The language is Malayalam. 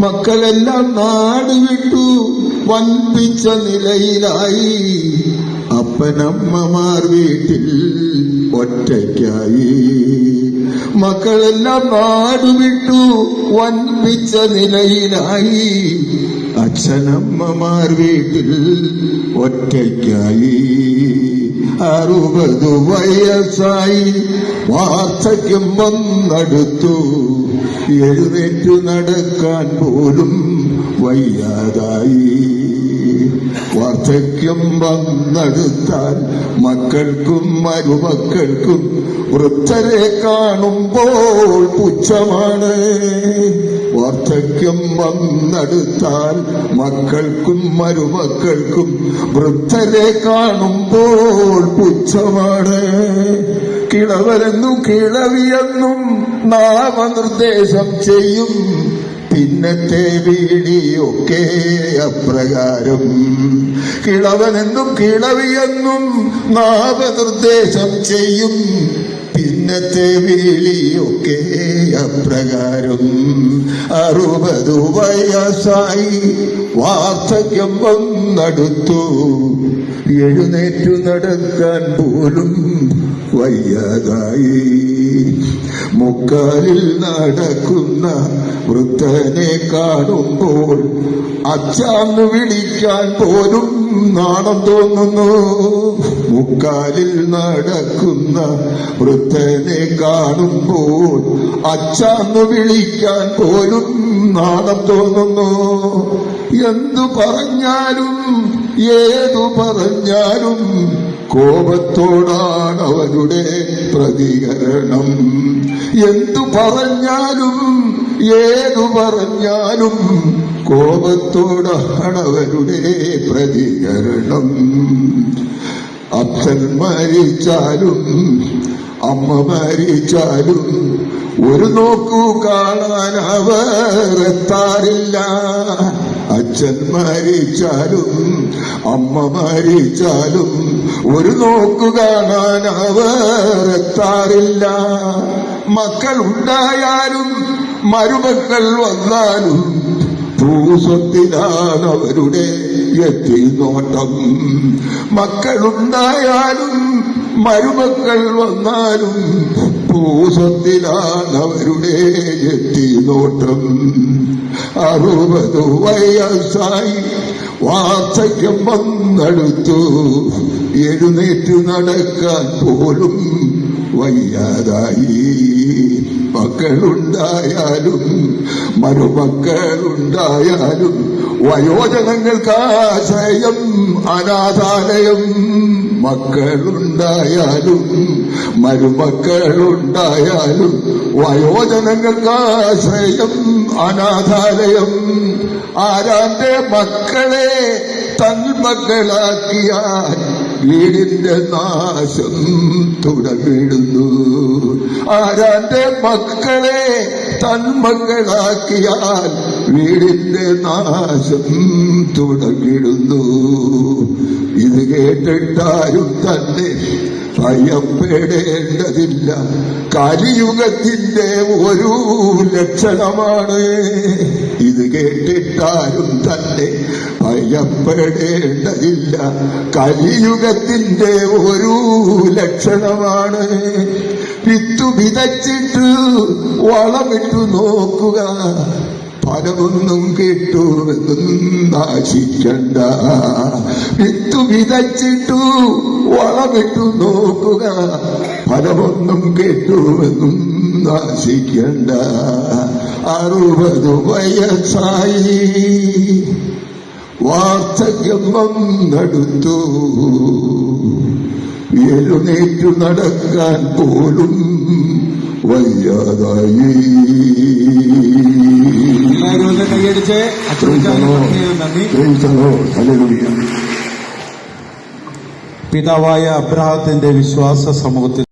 മക്കളെല്ലാം നാട് വിട്ടു വൻപിച്ച നിലയിലായി. അപ്പനമ്മമാർ വീട്ടിൽ ഒറ്റയ്ക്കായി. മക്കളെല്ലാം നാട് വിട്ടു വൻപിച്ച നിലയിലായി. അച്ഛനമ്മമാർ വീട്ടിൽ ഒറ്റയ്ക്കായി. 60 വയസ്സായി വാർദ്ധക്യം വന്നടുത്തു. എഴുന്നേറ്റു നടക്കാൻ പോലും വയ്യാതായി. വാർദ്ധക്യം വന്നെടുത്താൽ മക്കൾക്കും മരുമക്കൾക്കും വൃദ്ധരെ കാണുമ്പോൾ പുച്ഛമാണ്. വാർദ്ധക്യം വന്നെടുത്താൽ മക്കൾക്കും മരുമക്കൾക്കും വൃദ്ധരെ കാണുമ്പോൾ പുച്ഛമാണ്. കിളവരെന്നും കിളവിയെന്നും നാമനിർദ്ദേശം ചെയ്യും. പിന്നത്തെ വീടിയൊക്കെ അപ്രകാരം. കിളവനെന്നും കിളവിയെന്നും നാമനിർദ്ദേശം ചെയ്യും. പിന്നത്തെ വീളിയൊക്കെ അപ്രകാരം. 60 വയസ്സായി വാർദ്ധക്യം വന്നടുത്തു. എഴുന്നേറ്റു നടക്കാൻ പോലും വയ്യാതായി. മുക്കാലിൽ നടക്കുന്ന വൃദ്ധനെ കാണുമ്പോൾ അച്ഛാന്ന് വിളിക്കാൻ പോലും നാണം തോന്നുന്നു. മുക്കാലിൽ നടക്കുന്ന വൃദ്ധനെ കാണുമ്പോൾ അച്ഛാന്ന് വിളിക്കാൻ പോലും നാണം തോന്നുന്നു. എന്തു പറഞ്ഞാലും ഏതു പറഞ്ഞാലും കോപത്തോടാണ് അവരുടെ പ്രതികരണം. എന്തു പറഞ്ഞാലും ഏതു പറഞ്ഞാലും കോപത്തോടാണ് അവരുടെ പ്രതികരണം. അച്ഛൻ മരിച്ചാലും അമ്മ മരിച്ചാലും ഒരു നോക്കു കാണാൻ അവർ എത്താറില്ല. അച്ഛൻ മരിച്ചാലും അമ്മ മരിച്ചാലും ഒരു നോക്കു കാണാൻ അവർ എത്താറില്ല. മക്കൾ ഉണ്ടായാലും മരുമക്കൾ വന്നാലും ഭൂസ്വത്തിലാണ് അവരുടെ എത്തിനോട്ടം. മക്കളുണ്ടായാലും മരുമക്കൾ വന്നാലും ഭൂസ്വത്തിലാണ് അവരുടെ എത്തിനോട്ടം. 60 വയസ്സായി വാർദ്ധക്യം വന്നടുത്തു. എഴുന്നേറ്റു നടക്കാൻ പോലും വയ്യാതായി. മക്കളുണ്ടായാലും മരുമക്കളുണ്ടായാലും വയോജനങ്ങൾക്ക് ആശ്രയം അനാഥാലയം. മക്കളുണ്ടായാലും മരുമക്കളുണ്ടായാലും വയോജനങ്ങൾക്ക് ആശ്രയം അനാഥാലയം. ആരാന്റെ മക്കളെ തൻ മക്കളാക്കിയാൽ വീടിന്റെ നാശം തുടങ്ങിടുന്നു. ആരാന്റെ മക്കളെ തൻ മക്കളാക്കിയാൽ വീടിന്റെ നാശം തുടങ്ങിടുന്നു. ഇത് കേട്ടിട്ടാരും തന്നെ ഭയപ്പെടേണ്ടതില്ല. കലിയുഗത്തിന്റെ ഒരു ലക്ഷണമാണ്. ഇത് കേട്ടിട്ടാരും തന്നെ ഭയപ്പെടേണ്ടതില്ല. കലിയുഗത്തിന്റെ ഒരു ലക്ഷണമാണ്. വിത്തു വിതച്ചിട്ട് വളമിട്ടു നോക്കുക. ഫലമൊന്നും കിട്ടുമെന്നും നാശിക്കണ്ട. വിത്തു വിതച്ചിട്ടു വളമിട്ടു നോക്കുക. ഫലമൊന്നും കിട്ടുമെന്നും നാശിക്കണ്ട. 60 വയസ്സായി വാർദ്ധക്യം വന്നടുത്തു. എഴുന്നേറ്റു നടക്കാൻ പോലും വയ്യാതായി. പിതാവായ അബ്രഹാത്തിന്റെ വിശ്വാസ സമൂഹത്തിൽ